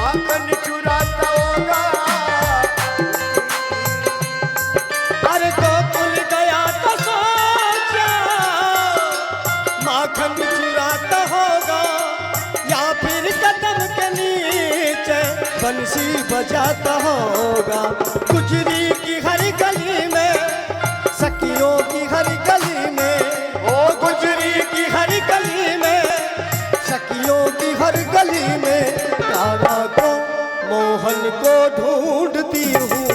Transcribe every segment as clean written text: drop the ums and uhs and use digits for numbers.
माखन चुराता होगा। अरे गोकुल गया तो सोचा माखन चुराता होगा, या फिर कदम के नीचे बंसी बजाता होगा। गुजरी की हर गली में, सखियों की हर गली में, ओ गुजरी की हर गली में, सखियों की हर गली में, तारा को मोहन को ढूंढती हूँ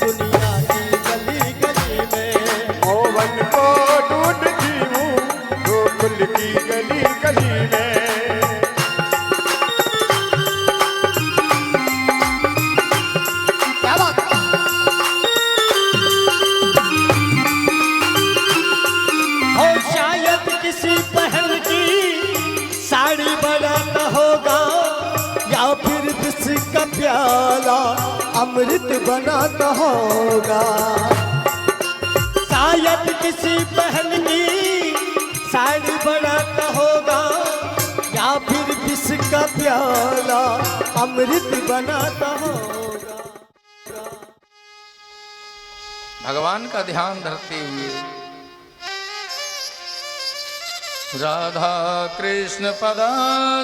दुनिया की गली गली में। मोहन को ढूंढती हूँ गोकुल की गली गली में। क्या बात हो, शायद किसी बहन की साड़ी बनाता होगा, या फिर विष का प्याला अमृत बनाता होगा। शायद किसी बहन की साड़ी बनाता होगा, या फिर विष का प्याला अमृत बनाता होगा। भगवान का ध्यान धरते हुए राधा कृष्ण पदा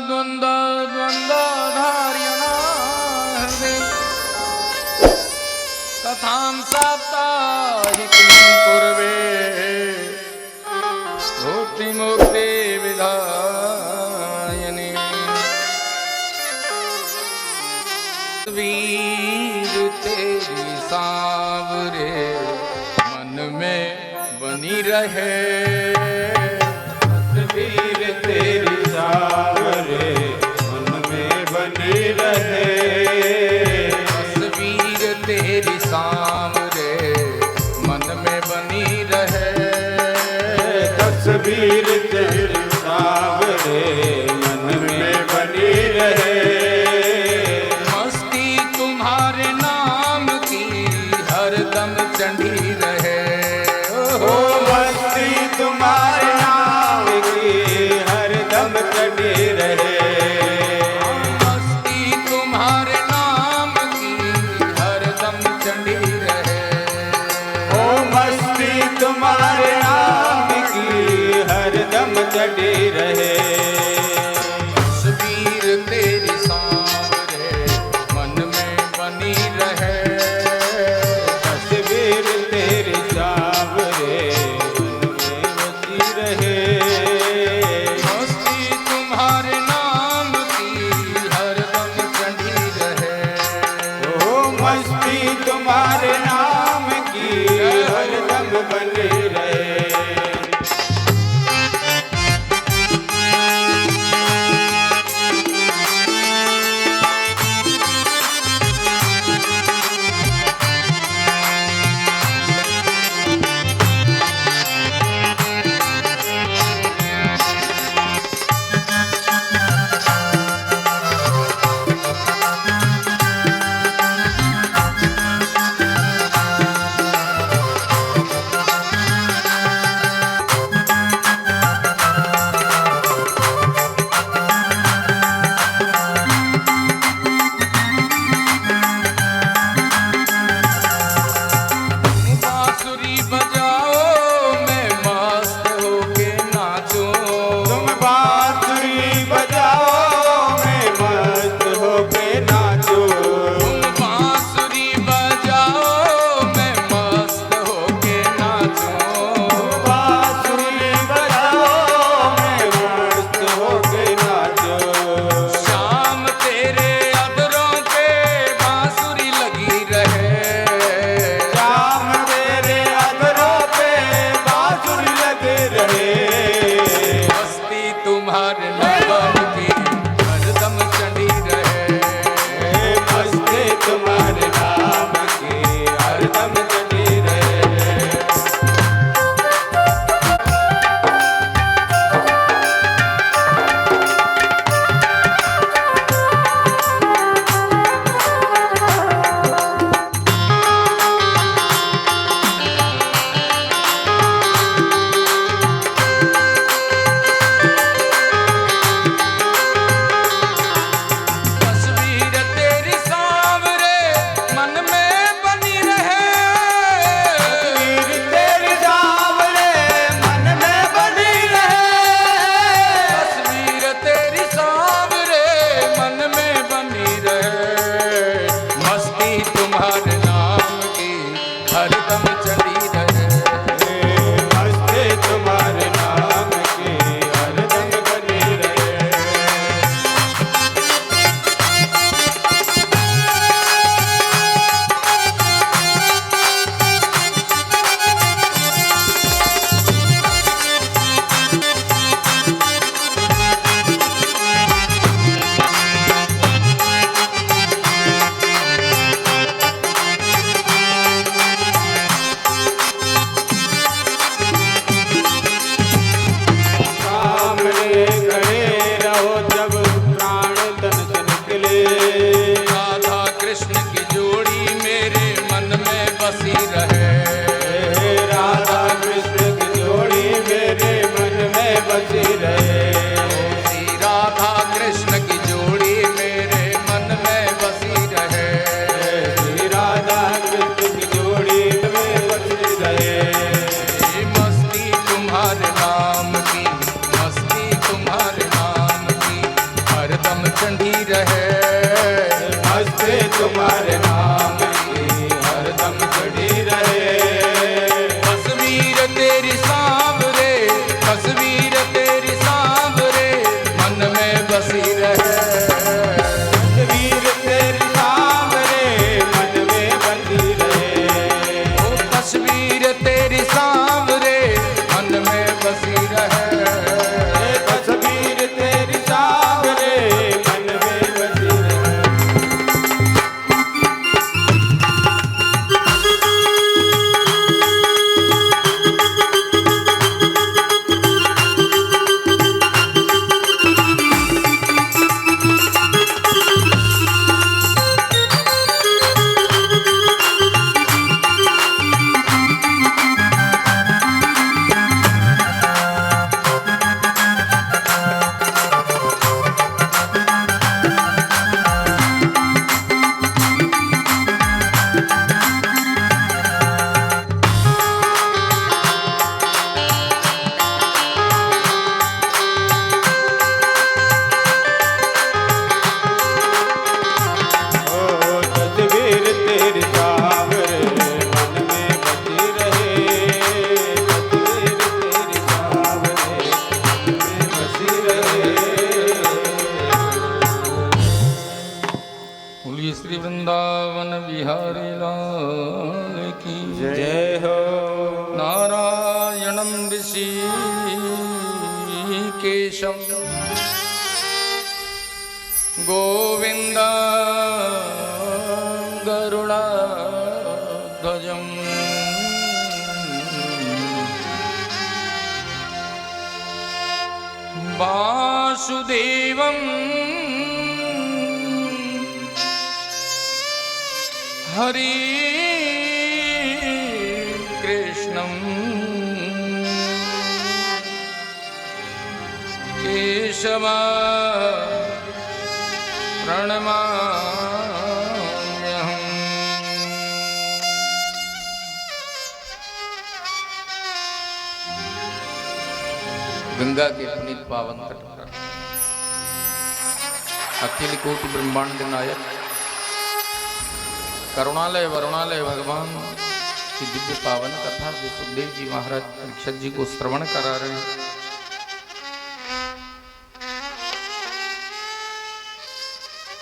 द्वंद्व द्वंद्वधार्यना कथां साप्ताहिकीं कुर्वे भुक्ति मुक्ति विधायिनी। वीर तेरी सांवरे मन में बनी रहे, तस्वीर तेरी सांवरे मन में बनी रहे। तस्वीर तेरी सांवरे मन में बनी रहे। तस्वीर तेरी सांवरे मन में बनी रहे। मस्ती तुम्हारे नाम की हरदम चढ़ी रहे। ओ मस्ती तुम्हारे नाम की हरदम चढ़ी रहे। मस्ती तुम्हारे नाम की हरदम चढ़ी रहे। ओ मस्ती तुम्हारे नाम की हरदम चढ़ी रहे। तस्वीर तेरी सांवरे मन में बनी रहे। तस्वीर तेरी सांवरे मन में बसी रहे। मस्ती तुम्हारे नाम की हरदम चढ़ी रहे। ओ मस्ती तुम्हारे नाम की हरदम बनी रहे। तस्वीर तेरी सांवरे, तस्वीर तेरी सांवरे, मन में बसी रहे। तस्वीर तेरी सांवरे, मन में बसी रहे। ओ तस्वीर तेरी सांवरे, मन में बसी रहे। तस्वीर तेरी सांवरे, मन में बसी रहे। तस्वीर तेरी सांवरे, मन में बसी रहे। तस्वीर तेरी सांवरे, मन में बसी रहे। बोलिए श्री वृंदावन बिहारी लाल की जय हो। नारायणं ऋषिकेशं गोविन्द गरुडाध्वजं वासुदेवं हरि कृष्णं केशव प्रणमाम्यहम्। गंगा के पुनीत पावन तट पर अखिल कोटि ब्रह्मांड नायक करुणालय वरुणालय भगवान की दिव्य पावन कथा जो सुखदेव जी महाराज परीक्षित जी को श्रवण करा रहे हैं।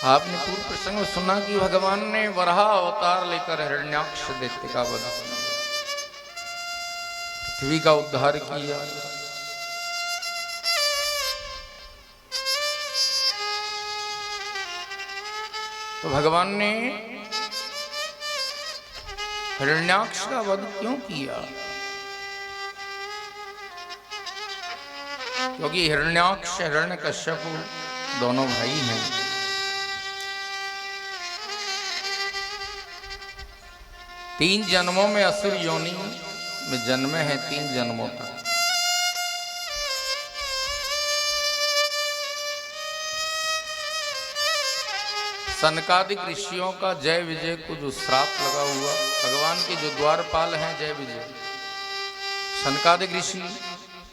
आपने पूर्व प्रसंग में सुना कि भगवान ने वराह अवतार लेकर हिरण्याक्ष दैत्य का वध, पृथ्वी का उद्धार किया। तो भगवान ने हिरण्याक्ष का वध क्यों किया? क्योंकि हिरण्याक्ष हिरण्यकश्यप दोनों भाई हैं। तीन जन्मों में असुर योनि में जन्मे हैं, 3 जन्मों तक। सनकादिक ऋषियों का जय विजय को जो श्राप लगा हुआ, भगवान के जो द्वारपाल हैं जय विजय, सनकादिक ऋषि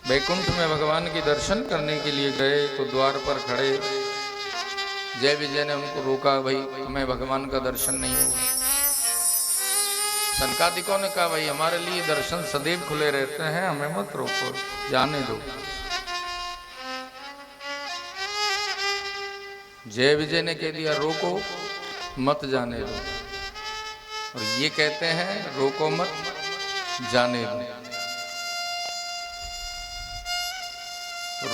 वैकुंठ में भगवान के दर्शन करने के लिए गए तो द्वार पर खड़े जय विजय ने उनको रोका, भाई तुम्हें भगवान का दर्शन नहीं होगा। सनकादिकों ने कहा भाई हमारे लिए दर्शन सदैव खुले रहते हैं, हमें मत रोको, जाने दो। जय विजय ने कह दिया रोको मत, जाने दो। और ये कहते हैं रोको मत, जाने दो।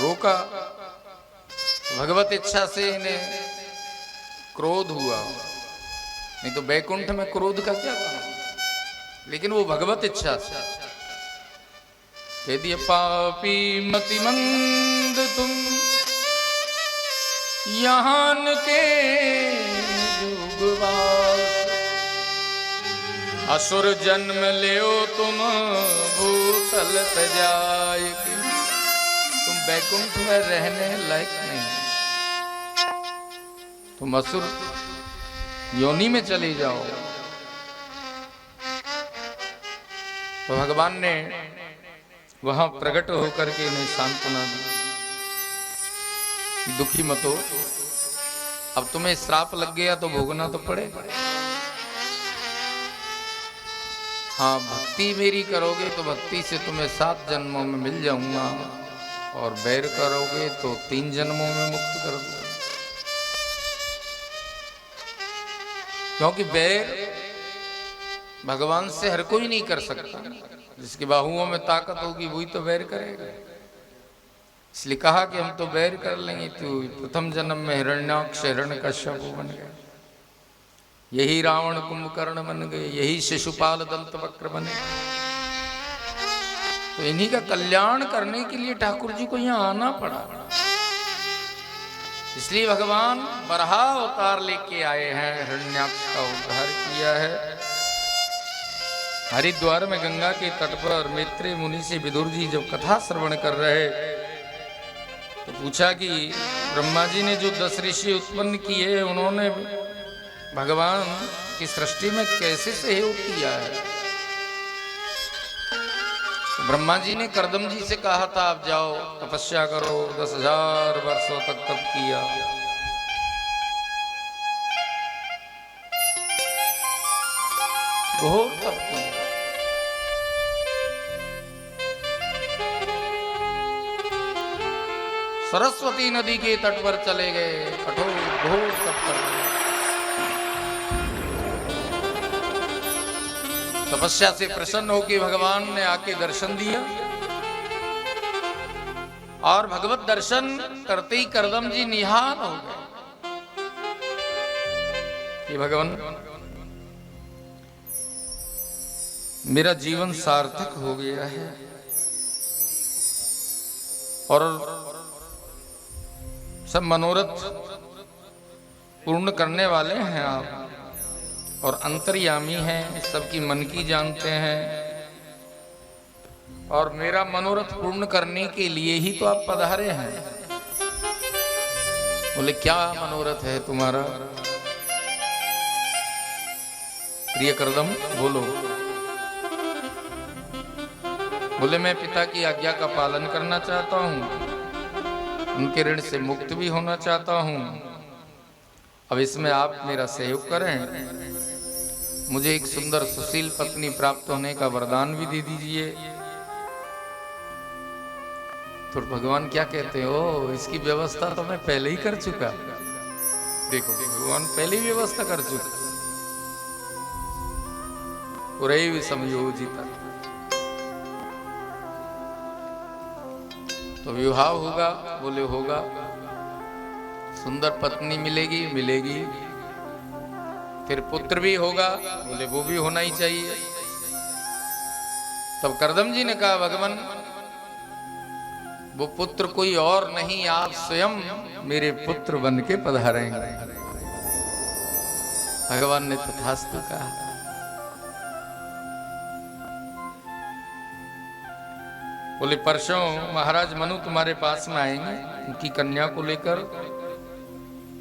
रोका, भगवत इच्छा से इन्हें क्रोध हुआ, नहीं तो बैकुंठ में क्रोध का क्या काम, लेकिन वो भगवत इच्छा से कह दिया पापी मति मंद तुम यहाँ के जुगवास, असुर जन्म लेओ तुम भूतल तजाय के, तुम बैकुंठ में रहने लायक नहीं, तुम असुर योनि में चले जाओ। तो भगवान ने वहां प्रकट होकर के इन्हें सांत्वना दी, दुखी मत हो, अब तुम्हें श्राप लग गया तो भोगना तो पड़ेगा। हाँ, भक्ति मेरी करोगे तो भक्ति से तुम्हें 7 जन्मों में मिल जाऊंगा, और बैर करोगे तो 3 जन्मों में मुक्त कर दूंगा। क्योंकि बैर भगवान से हर कोई नहीं कर सकता, जिसकी बाहुओं में ताकत होगी वही तो बैर करेगा। इसलिए कहा कि हम तो बैर कर लेंगे। तो प्रथम जन्म में हिरण्याक्ष हिरण्यकश्यप बन गए, यही रावण कुंभकर्ण बन गए, यही शिशुपाल दंत वक्र बने। तो इन्हीं का कल्याण करने के लिए ठाकुर जी को यहाँ आना पड़ा। इसलिए भगवान बरहा अवतार लेके आए हैं, हिरण्याक्ष का उद्धार किया है। हरिद्वार में गंगा के तट पर मैत्रेय मुनि से विदुर जी जब कथा श्रवण कर रहे, तो पूछा कि ब्रह्मा जी ने जो 10 ऋषि उत्पन्न किए, उन्होंने भगवान की सृष्टि में कैसे सहयोग किया है। तो ब्रह्मा जी ने कर्दम जी से कहा था, आप जाओ तपस्या करो। 10,000 वर्षों तक तप किया। घोर तप किया। सरस्वती नदी के तट पर चले गए, कठोर घोर तप कर गए। तपस्या से प्रसन्न होकर भगवान ने आके दर्शन दिया, और भगवत दर्शन करते ही कर्दम जी निहाल हो गए कि भगवान मेरा जीवन सार्थक हो गया है, और सब मनोरथ पूर्ण करने वाले हैं आप, और अंतर्यामी हैं, सबकी मन की जानते हैं, और मेरा मनोरथ पूर्ण करने के लिए ही तो आप पधारे हैं। बोले क्या मनोरथ है तुम्हारा प्रिय कर्दम, बोलो। बोले मैं पिता की आज्ञा का पालन करना चाहता हूँ, उनके ऋण से मुक्त भी होना चाहता हूँ। अब इसमें आप मेरा सहयोग करें, मुझे एक सुंदर सुशील पत्नी प्राप्त होने का वरदान भी दे दीजिए। तो भगवान क्या कहते हो, इसकी व्यवस्था तो मैं पहले ही कर चुका। देखो भगवान पहले ही व्यवस्था कर चुका। उरैव संयोजिता, तो विवाह होगा। बोले होगा। सुंदर पत्नी मिलेगी, मिलेगी। फिर पुत्र भी होगा। बोले वो भी होना ही चाहिए। तब कर्दम जी ने कहा भगवान वो पुत्र कोई और नहीं, आप स्वयं मेरे पुत्र बन के पधारेंगे। भगवान ने तथास्तु कहा। बोले परसों महाराज मनु तुम्हारे पास में आएंगे, उनकी कन्या को लेकर।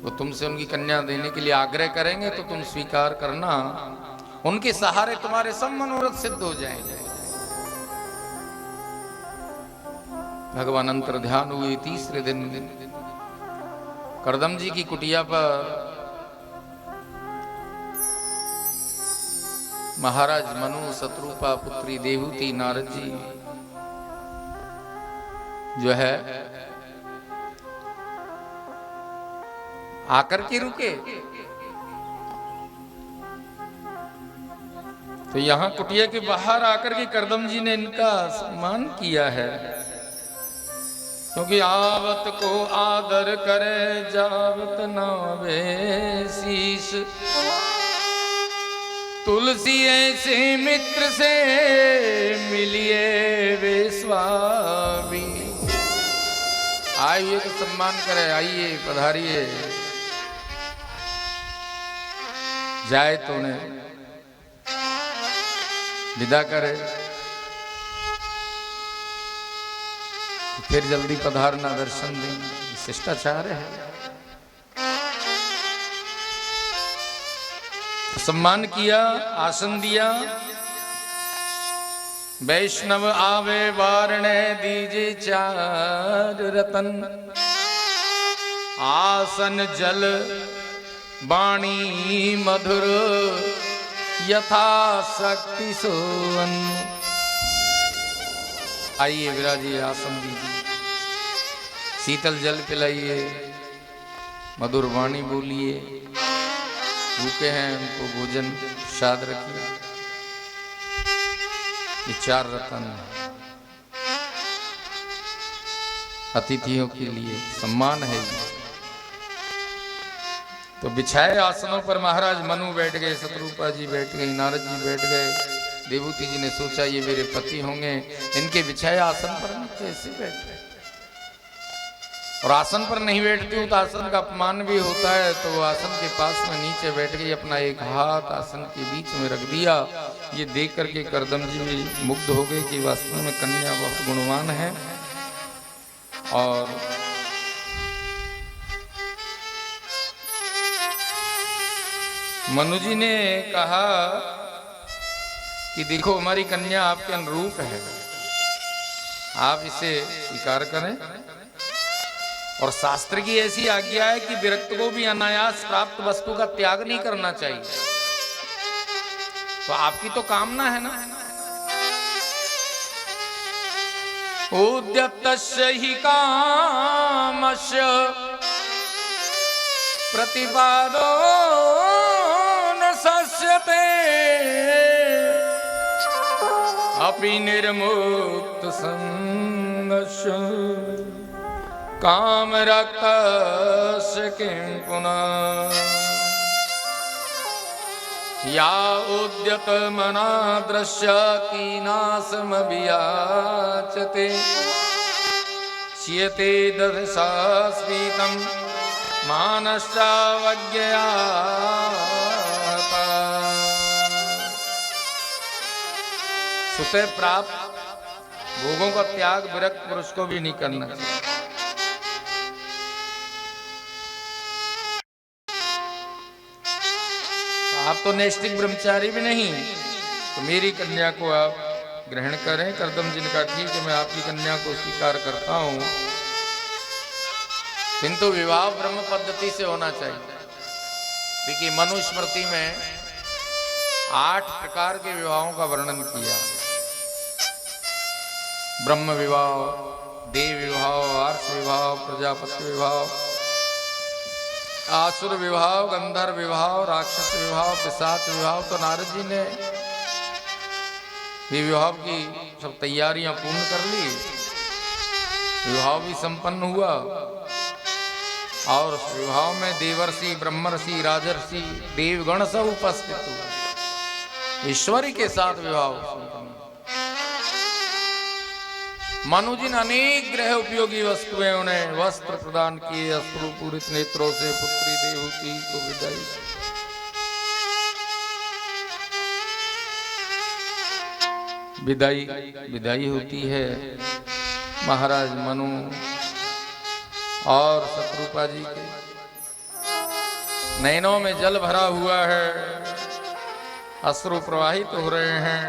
वो तुमसे उनकी कन्या देने के लिए आग्रह करेंगे, तो तुम स्वीकार करना। उनके सहारे तुम्हारे सब मनोरथ सिद्ध हो जाएंगे। भगवान अंतर ध्यान हुए। तीसरे दिन कर्दम जी की कुटिया पर महाराज मनु, शत्रुपा पुत्री देवहूति, नारद जी जो है आकर के रुके। तो यहां कुटिया के बाहर आकर के कर्दम जी ने इनका सम्मान किया है, क्योंकि आवत को आदर करे जावत नावे शीश। तुलसी ऐसे मित्र से मिलिए वे स्वामी। आइए तो सम्मान करे, आइए पधारिए। जाए तो उन्हें विदा करे, फिर जल्दी पधारना, दर्शन देना, शिष्टाचार है। सम्मान किया, आसन दिया। वैष्णव आवे वारणे दीजे 4 रतन। आसन जल वाणी मधुर यथा शक्ति सोवन। आइए विराजिए, आसन दीजिए, शीतल जल पिलाइए, मधुर वाणी बोलिए, भूखे हैं उनको भोजन प्रसाद रखिए। ये 4 रतन अतिथियों के लिए सम्मान है। तो बिछाए आसनों पर महाराज मनु बैठ गए, शत्रुपा जी बैठ गई, नारद जी बैठ गए। देवूति जी ने सोचा ये मेरे पति होंगे, इनके बिछाए आसन पर मैं कैसे बैठे। और आसन पर नहीं बैठती हूँ तो आसन का अपमान भी होता है। तो वो आसन के पास में नीचे बैठ गई, अपना एक हाथ आसन के बीच में रख दिया। ये देख करके करदम जी भी मुग्ध हो गए कि वास्तव में कन्या बहुत गुणवान है। और मनु जी ने कहा कि देखो हमारी कन्या आपके अनुरूप है, आप इसे स्वीकार करें। और शास्त्र की ऐसी आज्ञा है कि विरक्त को भी अनायास प्राप्त वस्तु का त्याग नहीं करना चाहिए। तो आपकी तो कामना है ना। उद्यतस्य हि कामस्य प्रतिपादो न सस्यते अपि निर्मुक्त संगस्य काम रक्तस्य किं पुनः। या उद्यत मना दृश्य कीनासमभियाचते शियते दशा स्फीतं मानश्चावज्ञयाता। सुते प्राप्त भोगों का त्याग विरक्त पुरुष को भी नहीं करना चाहिए। आप तो नैष्ठिक ब्रह्मचारी भी नहीं, तो मेरी कन्या को आप ग्रहण करें। करदम जी ने कहा ठीक है, मैं आपकी कन्या को स्वीकार करता हूं, किंतु विवाह ब्रह्म पद्धति से होना चाहिए। देखिए मनुस्मृति में 8 प्रकार के विवाहों का वर्णन किया। ब्रह्म विवाह, देव विवाह, आर्ष विवाह, प्रजापति विवाह, आसुर विवाह, गंधर्व विवाह, राक्षस विवाह, पिशाच विवाह। तो नारद जी ने ये विवाह की सब तैयारियां पूर्ण कर ली, विवाह भी संपन्न हुआ। और उस विवाह में देवर्षि, ब्रह्मर्षि, राजर्षि, देवगण सब उपस्थित हुए, ईश्वरी के साथ विवाह संपन्न। मनु जी ने अनेक ग्रह उपयोगी वस्तुएं उन्हें वस्त्र प्रदान किए। अश्रुपूरित नेत्रों से पुत्री देवहूति को विदाई। विदाई होती है। महाराज मनु और शत्रुपा जी के नैनों में जल भरा हुआ है, अश्रु प्रवाहित हो रहे हैं।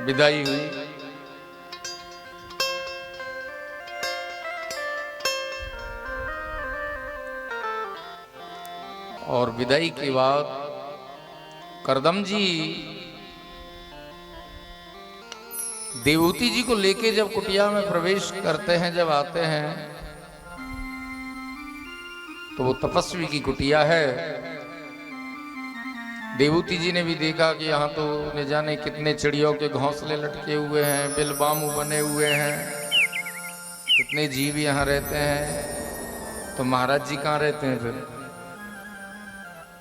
विदाई हुई। और विदाई के बाद करदम जी देवहूति जी को लेके जब कुटिया में प्रवेश करते हैं, जब आते हैं, तो वो तपस्वी की कुटिया है। देवहूति जी ने भी देखा कि यहाँ तो न जाने कितने चिड़ियों के घोंसले लटके हुए हैं, बिलबामू बने हुए हैं, कितने जीव यहाँ रहते हैं। तो महाराज जी कहाँ रहते हैं? फिर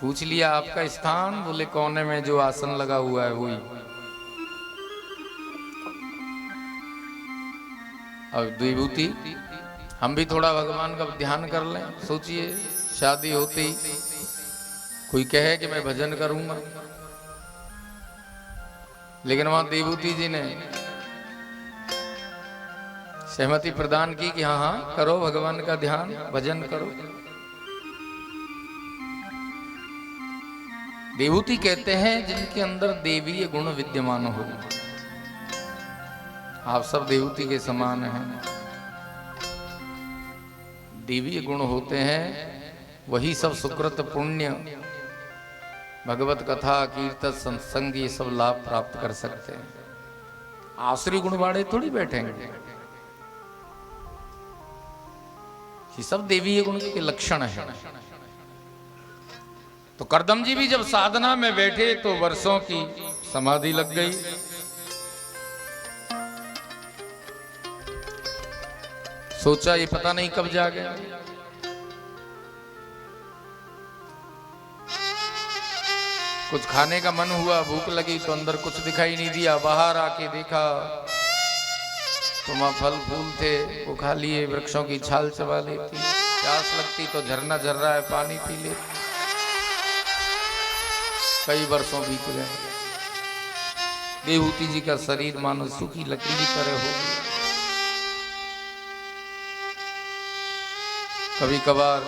पूछ लिया आपका स्थान, बोले कोने में जो आसन लगा हुआ है वही। अब देवहूति हम भी थोड़ा भगवान का ध्यान कर लें। सोचिए शादी होती कोई कहे कि मैं भजन करूंगा, लेकिन वहां देवहूति जी ने सहमति प्रदान की कि हाँ हाँ करो, भगवान का ध्यान, भजन करो। देवहूति कहते हैं जिनके अंदर देवीय गुण विद्यमान हो। आप सब देवती के समान हैं। देवीय गुण होते हैं, वही सब सुकृत पुण्य, भगवत कथा, कीर्तन, सत्संग ये सब लाभ प्राप्त कर सकते हैं। आसुरी गुण वाले थोड़ी बैठेंगे। ये सब देवीय गुण के लक्षण है। तो करदम जी भी जब साधना में बैठे तो वर्षों की समाधि लग गई। सोचा ये पता नहीं कब जागे। कुछ खाने का मन हुआ, भूख लगी तो अंदर कुछ दिखाई नहीं दिया। बाहर आके देखा तो वहां फल फूल थे, वो खा लिए। वृक्षों की छाल चबा लेती। प्यास लगती तो झरना झर रहा है, पानी पी लेती। कई वर्षों बीत गए। देवहूति जी का शरीर मानो सूखी लकड़ी की तरह हो गया। कभी कभार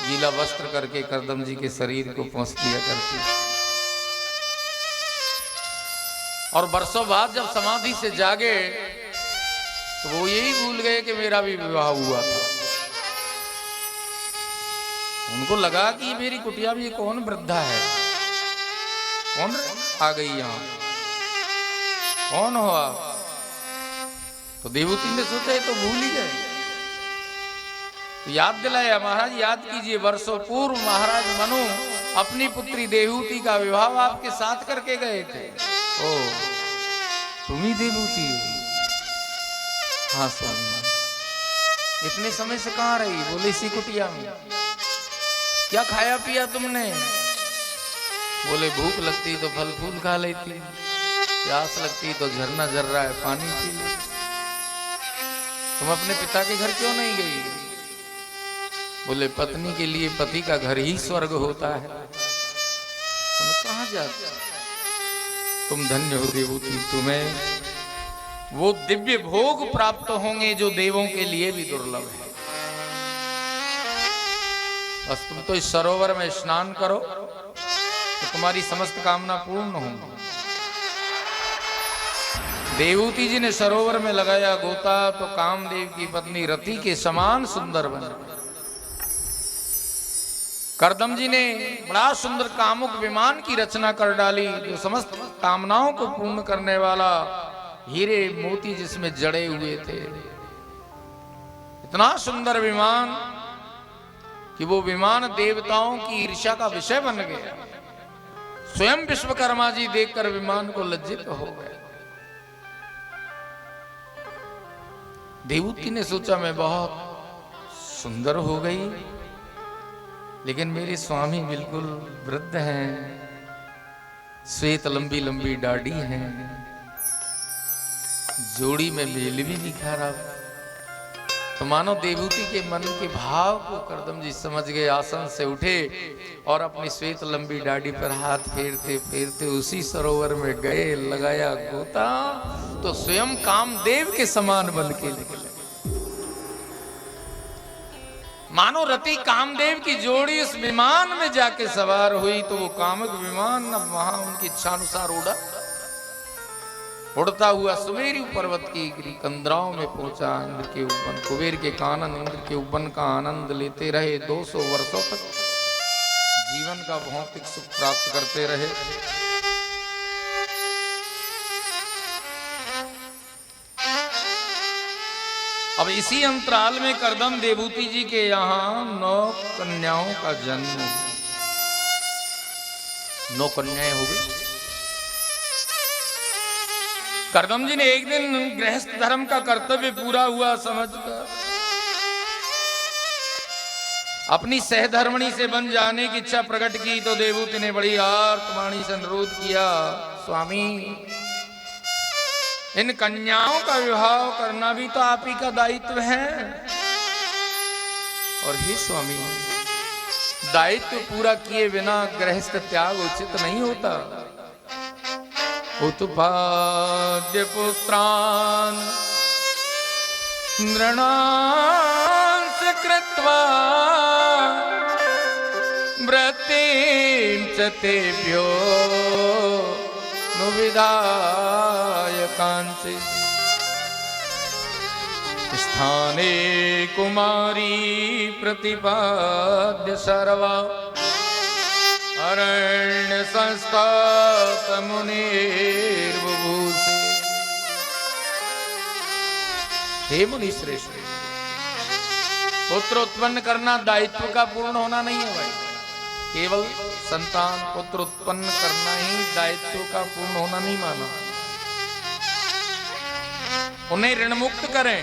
गीला वस्त्र करके करदम जी के शरीर को पोंछ दिया करती। और वर्षों बाद जब समाधि से जागे तो वो यही भूल गए कि मेरा भी विवाह हुआ था। उनको लगा कि मेरी कुटिया भी कौन वृद्धा है, कौन आ गई यहाँ, कौन हो आप? तो देवहूति ने सोचा ये तो भूल ही गए। तो याद दिलाया, महाराज याद कीजिए, वर्षों पूर्व महाराज मनु अपनी पुत्री देवहूति का विवाह आपके साथ करके गए थे। ओ तुम ही देवहूति? हाँ स्वामी। इतने समय से कहाँ रही? बोले इसी कुटिया में। क्या खाया पिया तुमने? बोले भूख लगती तो फल फूल खा लेती, प्यास लगती तो झरना झर रहा है पानी पी लेती। तुम अपने पिता के घर क्यों नहीं गई? बोले पत्नी के लिए पति का घर ही स्वर्ग होता है, तुम कहाँ जाते? तुम धन्य हो देवहूति, तुम्हें वो दिव्य भोग प्राप्त होंगे जो देवों के लिए भी दुर्लभ है। बस तुम तो इस सरोवर में स्नान करो तो तुम्हारी समस्त कामना पूर्ण होंगी। देवहूति जी ने सरोवर में लगाया गोता तो कामदेव की पत्नी रति के समान सुंदर बनी। करदम जी ने बड़ा सुंदर कामुक विमान की रचना कर डाली, जो समस्त कामनाओं को पूर्ण करने वाला, हीरे मोती जिसमें जड़े हुए थे। इतना सुंदर विमान कि वो विमान देवताओं की ईर्ष्या का विषय बन गया। स्वयं विश्वकर्मा जी देखकर विमान को लज्जित हो गए। देवहूति ने सोचा मैं बहुत सुंदर हो गई, लेकिन मेरे स्वामी बिल्कुल वृद्ध हैं, श्वेत लंबी लंबी दाढ़ी है, जोड़ी में मेल भी नहीं खा रहा। तो मानो देवहूति के मन के भाव को करदम जी समझ गए। आसन से उठे और अपनी श्वेत लंबी दाढ़ी पर हाथ फेरते फेरते उसी सरोवर में गए, लगाया गोता तो स्वयं कामदेव के समान बन के निकले। मानो रति कामदेव की जोड़ी उस विमान में जाके सवार हुई तो वो कामुक विमान अब वहां उनकी इच्छानुसार उड़ता हुआ सुमेरु पर्वत की कंदराओं में पहुंचा। इंद्र के उपवन, कुबेर के कानन इंद्र के उपवन का आनंद लेते रहे। 200 वर्षों तक जीवन का भौतिक सुख प्राप्त करते रहे। अब इसी अंतराल में करदम देवहूति जी के यहाँ 9 कन्याओं का जन्म, 9 कन्याएं हो गई। करदम जी ने एक दिन गृहस्थ धर्म का कर्तव्य पूरा हुआ समझकर अपनी सहधर्मणी से बन जाने की इच्छा प्रकट की। तो देवहूति ने बड़ी आर्तवाणी से अनुरोध किया, स्वामी इन कन्याओं का विवाह करना भी तो आप ही का दायित्व है। और हे स्वामी, दायित्व पूरा किए बिना गृहस्थ त्याग उचित नहीं होता। उत्पाद्य पुत्रान् नृणांस कृत्वा व्रतिं च तेभ्यो नु विधाय कांचित् स्थाने कुमारी प्रतिपाद्य सर्वा अरण्य संस्थात मुनिर्बुभूषे। हे मुनि श्रेष्ठ, पुत्र उत्पन्न करना दायित्व का पूर्ण होना नहीं है भाई। केवल संतान पुत्र उत्पन्न करना ही दायित्व का पूर्ण होना नहीं माना। उन्हें ऋण मुक्त करें,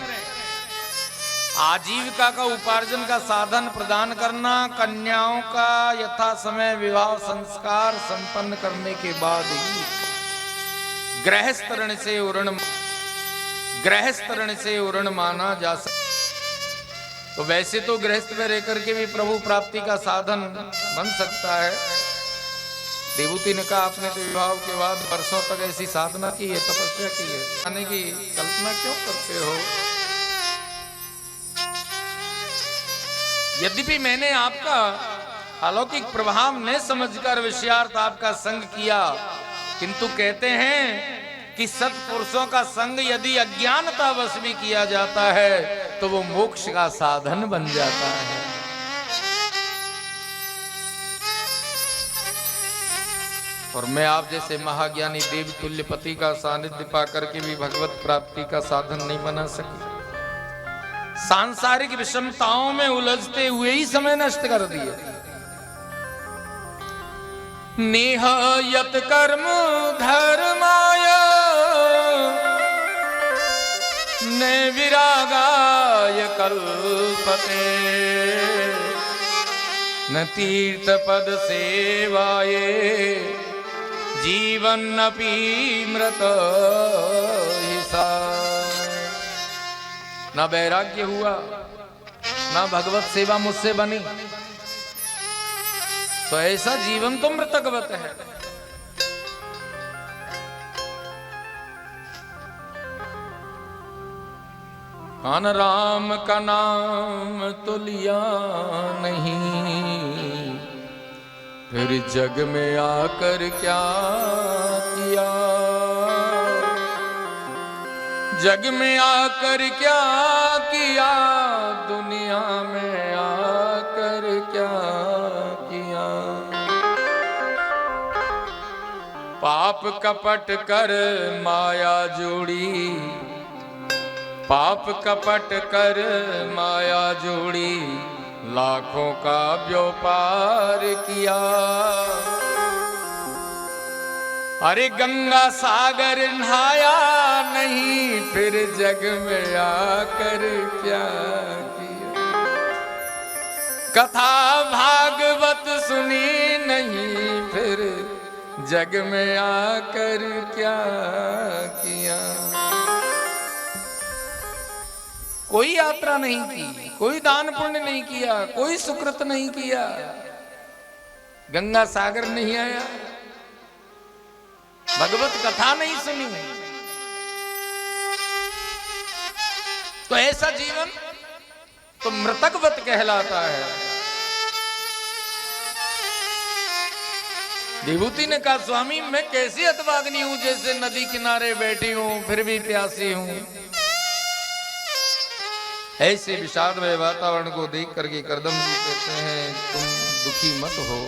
आजीविका का उपार्जन का साधन प्रदान करना, कन्याओं का यथा समय विवाह संस्कार संपन्न करने के बाद ही गृहस्थ ऋण से उऋण माना जा सकता। तो वैसे तो गृहस्थ में रहकर के भी प्रभु प्राप्ति का साधन बन सकता है। देवूति ने कहा आपने तो विवाह के बाद वर्षों तक ऐसी साधना की है, तपस्या की है, आने की कल्पना क्यों करते हो? यद्यपि मैंने आपका अलौकिक प्रभाव न समझकर विषयार्थ आपका संग किया, किंतु कहते हैं कि सत्पुरुषों का संग यदि अज्ञानतावश भी किया जाता है तो वो मोक्ष का साधन बन जाता है। और मैं आप जैसे महाज्ञानी देव तुल्य पति का सानिध्य पाकर के भी भगवत प्राप्ति का साधन नहीं बना सकी। सांसारिक विषमताओं में उलझते हुए ही समय नष्ट कर दिया। नेह यत कर्म धर्माय ने विरागाय कल्पते न तीर्थ पद सेवाये जीवन अपि मृत हिसा। ना वैराग्य हुआ, ना भगवत सेवा मुझसे बनी, तो ऐसा जीवन तो मृतकवत है। कान राम का नाम तो लिया नहीं, फिर जग में आकर क्या किया? जग में आकर क्या किया, दुनिया में आकर क्या किया? पाप कपट कर माया जोड़ी, पाप कपट कर माया जोड़ी, लाखों का व्यापार किया। अरे गंगा सागर नहाया नहीं, फिर जग में आकर क्या किया? कथा भागवत सुनी नहीं, फिर जग में आकर क्या किया? कोई यात्रा नहीं की, कोई दान पुण्य नहीं किया, कोई सुकृत नहीं किया, गंगा सागर नहीं आया, भगवत कथा नहीं सुनी, तो ऐसा जीवन तो मृतकवत कहलाता है। विभूति ने कहा स्वामी मैं कैसी हतभागिनी हूं, जैसे नदी किनारे बैठी हूं फिर भी प्यासी हूं। ऐसे विषाद में वातावरण को देख करके करदम जी कहते हैं तुम दुखी मत हो।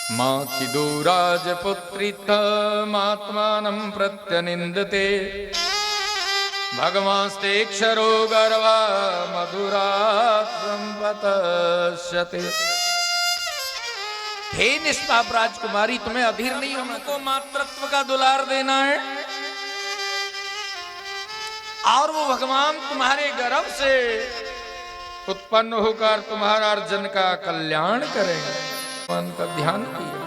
माँ चिदूराज पुत्रित मात्मानं प्रत्यनिंदते, भगवांस्ते क्षरो गर्वा मधुरा संपतश्यते। हे निष्पाप राजकुमारी तुम्हें अधीर नहीं होना, को मातृत्व का दुलार देना है और वो भगवान तुम्हारे गर्भ से उत्पन्न होकर तुम्हारा अर्जन का कल्याण करेंगे। भगवान का ध्यान किया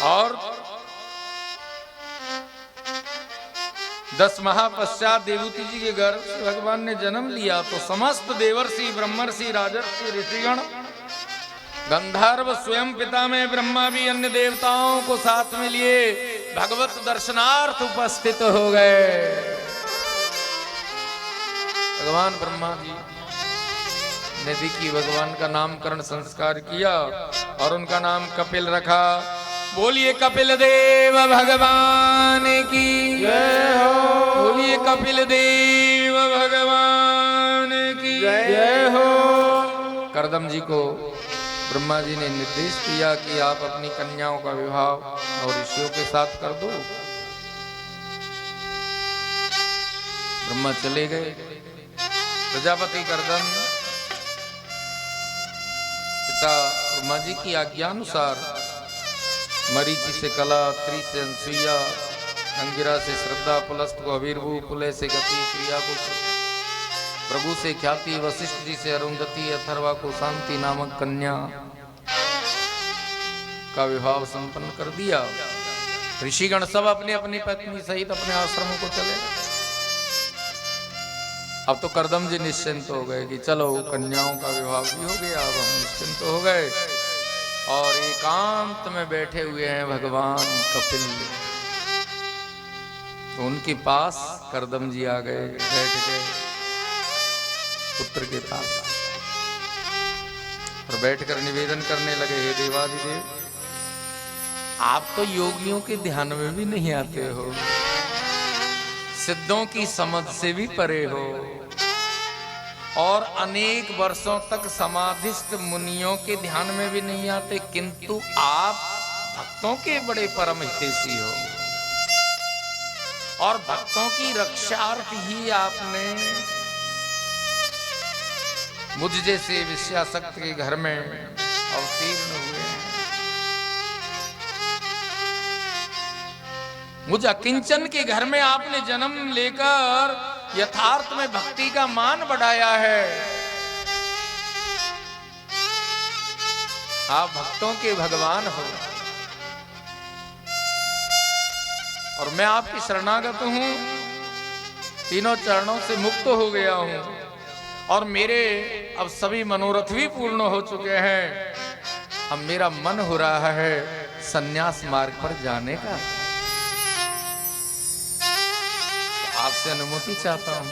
और 10 माह पश्चात देवूति जी के गर्भ से भगवान ने जन्म लिया तो समस्त देवर्षि ब्रह्मर्षि राजर्षि ऋषिगण गंधर्व स्वयं पिता में ब्रह्मा भी अन्य देवताओं को साथ में लिए भगवत दर्शनार्थ उपस्थित हो गए। भगवान ब्रह्मा जी ने देखी भगवान का नामकरण संस्कार किया और उनका नाम कपिल रखा। बोलिए कपिल देव भगवान की जय हो। बोलिए कपिल देव भगवान की जय हो। करदम जी को ब्रह्मा जी ने निर्देश किया कि आप अपनी कन्याओं का विवाह और ऋषियों के साथ कर दो। ब्रह्मा चले गए। प्रजापति करदम पिता ब्रह्मा जी की आज्ञानुसार मरीचि से कला, त्रि से अनसुईया, अंगिरा से श्रद्धा, पुलस्त को अवीरभू, पुलह से गति, क्रिया को प्रभु से ख्याति, वशिष्ठ जी से अरुंधति, अथर्वा को शांति नामक कन्या का विवाह संपन्न कर दिया। ऋषिगण सब अपनी अपनी पत्नी सहित अपने आश्रमों को चले। अब तो करदम जी निश्चिंत हो गए कि चलो कन्याओं का विवाह भी हो गया, अब हम निश्चिंत हो गए और एकांत में बैठे हुए हैं भगवान कपिल। तो उनके पास करदम जी आ गए, बैठ गए पुत्र के पास और बैठकर निवेदन करने लगे, हे देवादिदेव, आप तो योगियों के ध्यान में भी नहीं आते हो, सिद्धों की समझ से भी परे हो और अनेक वर्षों तक समाधिस्थ मुनियों के ध्यान में भी नहीं आते, किंतु आप भक्तों के बड़े परम हितैषी हो और भक्तों की रक्षार्थ ही आपने मुझ जैसे विषयासक्त के घर में अवतीर्ण हुए हैं। मुझ अकिंचन के घर में आपने जन्म लेकर यथार्थ में भक्ति का मान बढ़ाया है। आप भक्तों के भगवान हो और मैं आपकी शरणागत हूं, तीनों चरणों से मुक्त हो गया हूं और मेरे अब सभी मनोरथ भी पूर्ण हो चुके हैं। अब मेरा मन हो रहा है सन्यास मार्ग पर जाने का। आपसे अनुमति चाहता हूं।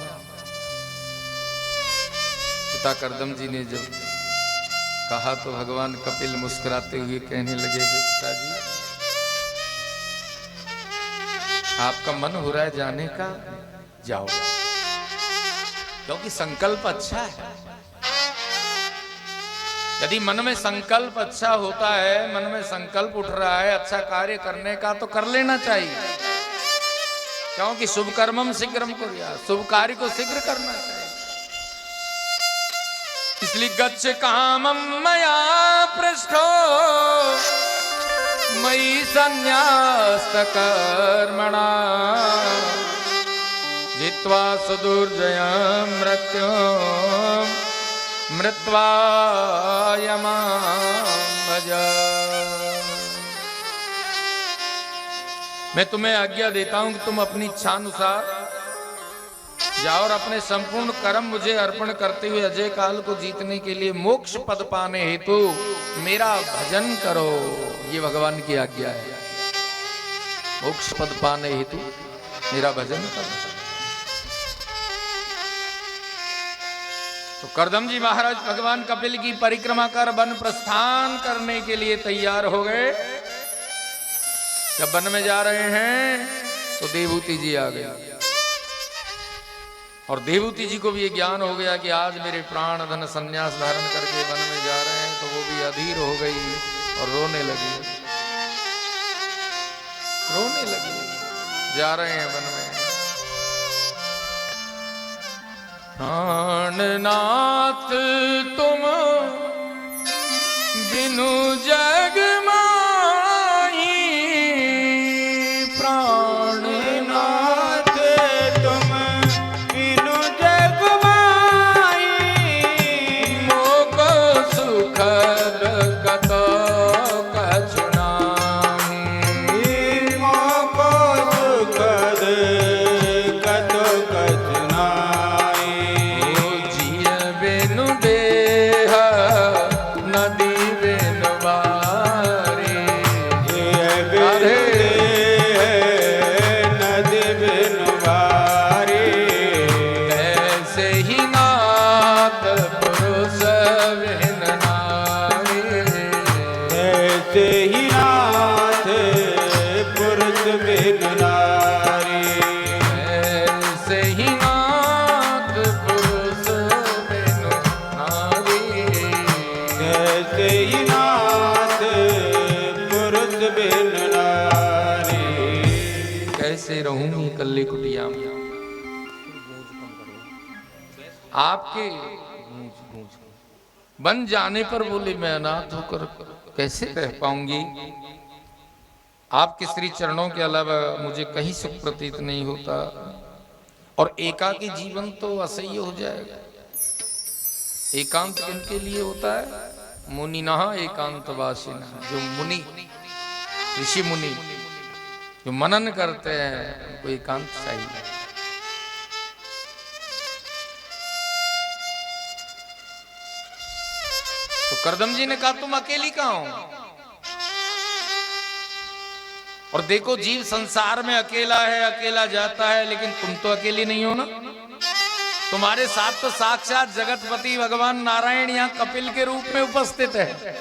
पिता करदम जी ने जब कहा तो भगवान कपिल मुस्कुराते हुए कहने लगे, पिताजी आपका मन हो रहा है जाने का, जाओ, क्योंकि संकल्प अच्छा है। यदि मन में संकल्प अच्छा होता है, मन में संकल्प उठ रहा है अच्छा कार्य करने का, तो कर लेना चाहिए, क्योंकि शुभ कर्मम शीघ्रम कुर्यात्, शुभ कार्य को शीघ्र करना चाहिए। इसलिए गच्छ कामम मया पृष्ठो मयि संन्यास्त कर्मणा जित्वा सुदुर्जयं मृत्युं मृत्वा यमां भज। मैं तुम्हें आज्ञा देता हूं कि तुम अपनी इच्छा अनुसार जाओ और अपने संपूर्ण कर्म मुझे अर्पण करते हुए अजय काल को जीतने के लिए मोक्ष पद पाने हेतु मेरा भजन करो। ये भगवान की आज्ञा है, मोक्ष पद पाने हेतु मेरा भजन करो। तो करदम जी महाराज भगवान कपिल की परिक्रमा कर वन प्रस्थान करने के लिए तैयार हो गए। जब वन में जा रहे हैं तो देवहूति जी आ गई और देवहूति जी को भी ये ज्ञान हो गया कि आज मेरे प्राण धन संन्यास धारण करके वन में जा रहे हैं। तो वो भी अधीर हो गई और रोने लगी, रोने लगी। जा रहे हैं वन में, प्राणनाथ तुम बिनु जग ही नाथ के नाथ पुरुष बिन नारी। कैसे रहूंगी कल्ली कुटिया में, आपके बन जाने पर बोले मैं अनाथ होकर कैसे रह पाऊंगी। आपके श्री चरणों के अलावा मुझे कहीं सुख प्रतीत नहीं होता, और एकाकी जीवन तो असह्य हो जाएगा। एकांत किनके लिए होता है? मुनिनः एकांतवासिनः, जो मुनि ऋषि मुनि जो मनन करते हैं उनको एकांत चाहिए। तो करदम जी ने कहा तुम अकेली कहां हो? और देखो जीव संसार में अकेला है, अकेला जाता है, लेकिन तुम तो अकेली नहीं हो ना। तुम्हारे साथ तो साक्षात जगतपति भगवान नारायण यहाँ कपिल के रूप में उपस्थित है।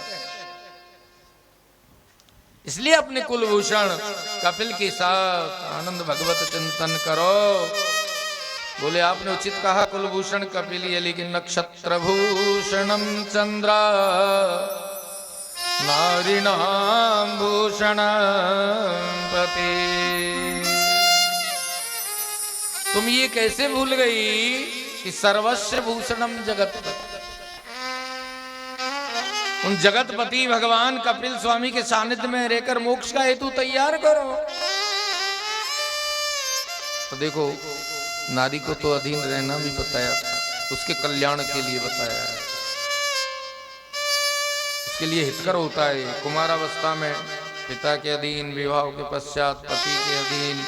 इसलिए अपने कुलभूषण कपिल के साथ आनंद भगवत चिंतन करो। बोले आपने उचित कहा कुलभूषण कपिल है, लेकिन नक्षत्र भूषणम चंद्र नारिणाम भूषण पति। तुम ये कैसे भूल गई कि सर्वस्व भूषणम जगतपति, उन जगतपति भगवान कपिल स्वामी के सानिध्य में रहकर मोक्ष का हेतु तैयार करो। तो देखो नारी को तो अधीन रहना भी बताया था, उसके कल्याण के लिए बताया है, उसके लिए हितकर होता है। कुमारावस्था में पिता के अधीन, विवाह के पश्चात पति के अधीन,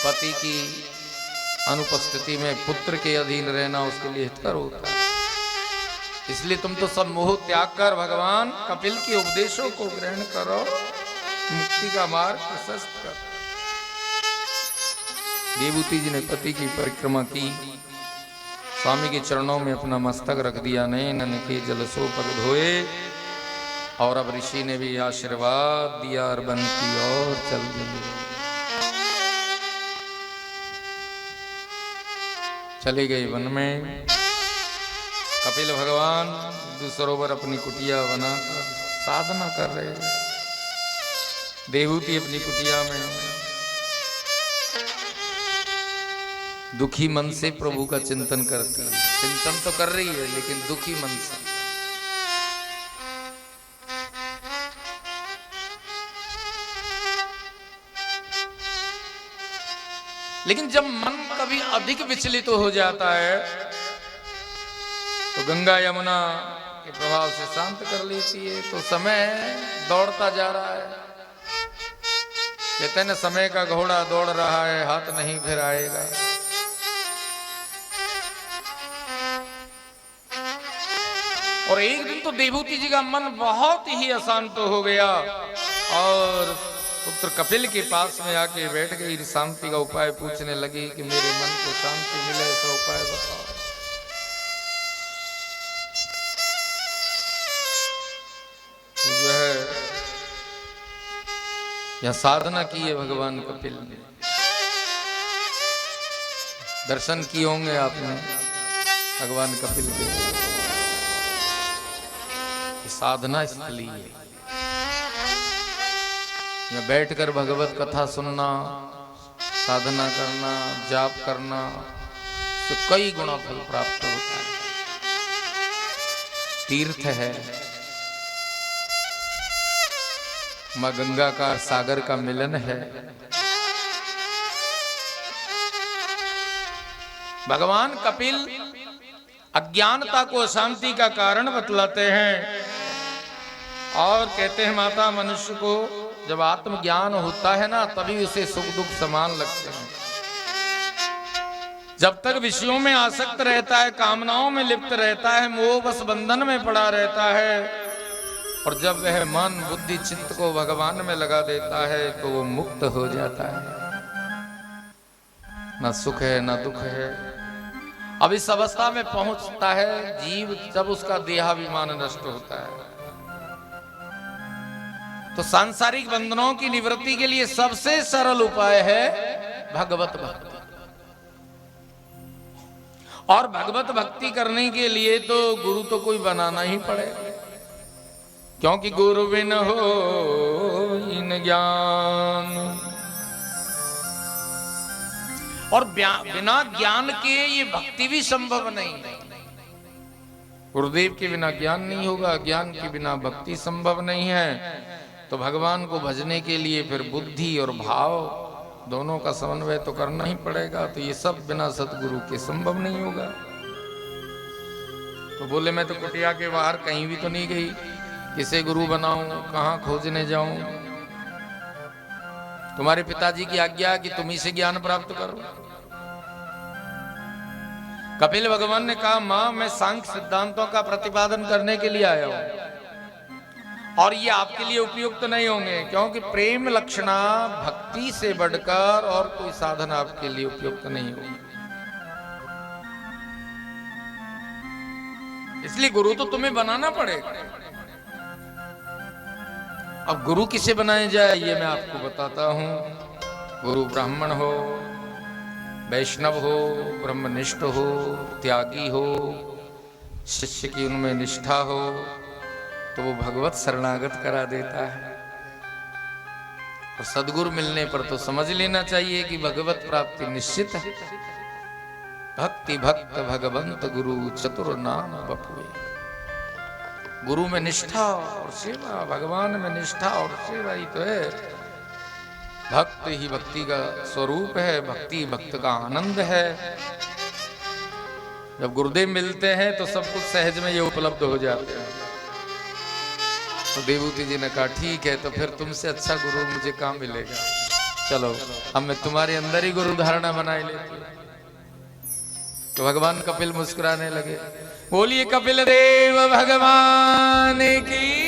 पति की अनुपस्थिति में पुत्र के अधीन रहना उसके लिए हितकर होता है। इसलिए तुम तो सब मोह त्याग कर भगवान कपिल के उपदेशों को ग्रहण करो, मुक्ति का मार्ग प्रशस्त करो। देवूति जी ने पति की परिक्रमा की, स्वामी के चरणों में अपना मस्तक रख दिया, नयन के जलसो पग धोए, और अब ऋषि ने भी आशीर्वाद दिया और वन की ओर चल दिए। चले गए वन में। कपिल भगवान सरोवर अपनी कुटिया बनाकर साधना कर रहे, देवहूति अपनी कुटिया में दुखी मन से प्रभु का चिंतन करती है। चिंतन तो कर रही है लेकिन दुखी मन से। लेकिन जब मन कभी अधिक विचलित हो जाता है तो गंगा यमुना के प्रभाव से शांत कर लेती है। तो समय दौड़ता जा रहा है, कहते हैं समय का घोड़ा दौड़ रहा है, हाथ नहीं फिर आएगा। और एक दिन तो देवहूति जी का मन बहुत ही अशांत हो गया और पुत्र कपिल के पास में आके बैठ गई, शांति का उपाय पूछने लगी कि मेरे मन को शांति मिले, ऐसा उपाय बताओ। जो है यह साधना की है भगवान कपिल ने, दर्शन किए होंगे आपने भगवान कपिल के। साधना स्थली है, यहाँ बैठकर भगवत कथा सुनना, साधना करना, जाप करना, तो कई गुना फल प्राप्त होता है। तीर्थ है, मां गंगा का सागर का मिलन है। भगवान कपिल अज्ञानता को अशांति का कारण बतलाते हैं और कहते हैं माता मनुष्य को जब आत्मज्ञान होता है ना तभी उसे सुख दुख समान लगते हैं। जब तक विषयों में आसक्त रहता है, कामनाओं में लिप्त रहता है, मोह बस बंधन में पड़ा रहता है, और जब वह मन बुद्धि चित्त को भगवान में लगा देता है तो वो मुक्त हो जाता है। ना सुख है ना दुख है। अब इस अवस्था में पहुंचता है जीव जब उसका देहाभिमान नष्ट होता है। तो सांसारिक बंधनों की निवृत्ति के लिए सबसे सरल उपाय है भगवत भक्ति। और भगवत भक्ति करने के लिए तो गुरु तो कोई बनाना ही पड़ेगा। क्योंकि गुरु बिन हो इन ज्ञान, और बिना ज्ञान के ये भक्ति भी संभव नहीं है। गुरुदेव के बिना ज्ञान नहीं होगा, ज्ञान के बिना भक्ति संभव नहीं है। तो भगवान को भजने के लिए फिर बुद्धि और भाव दोनों का समन्वय तो करना ही पड़ेगा। तो ये सब बिना सतगुरु के संभव नहीं होगा। तो बोले मैं तो कुटिया के बाहर कहीं भी तो नहीं गई, किसे गुरु बनाऊं, कहां खोजने जाऊं। तुम्हारे पिताजी की आज्ञा कि तुम ही से ज्ञान प्राप्त करो। कपिल भगवान ने कहा मां मैं सांख्य सिद्धांतों का प्रतिपादन करने के लिए आया हूं, और ये आपके लिए उपयुक्त नहीं होंगे, क्योंकि प्रेम लक्षणा भक्ति से बढ़कर और कोई साधन आपके लिए उपयुक्त नहीं होगा। इसलिए गुरु तो तुम्हें बनाना पड़ेगा। अब गुरु किसे बनाया जाए ये मैं आपको बताता हूं। गुरु ब्राह्मण हो, वैष्णव हो, ब्रह्मनिष्ठ हो, त्यागी हो, शिष्य की उनमें निष्ठा हो, तो वो भगवत शरणागत करा देता है। और सद्गुरु मिलने पर तो समझ लेना चाहिए कि भगवत प्राप्ति निश्चित है। भक्ति भक्त भगवंत गुरु चतुर नाम बपुए। गुरु में निष्ठा और सेवा, भगवान में निष्ठा और सेवा ही तो है। भक्त ही भक्ति का स्वरूप है, भक्ति भक्त का आनंद है। जब गुरुदेव मिलते हैं तो सब कुछ सहज में ये उपलब्ध हो जाते हैं। तो देवूति जी ने कहा ठीक है, तो फिर तुमसे अच्छा गुरु मुझे कहाँ मिलेगा, चलो अब मैं तुम्हारे अंदर ही गुरु धारणा बनाए लेती हूँ। तो भगवान कपिल मुस्कुराने लगे। बोलिए कपिल देव भगवान की।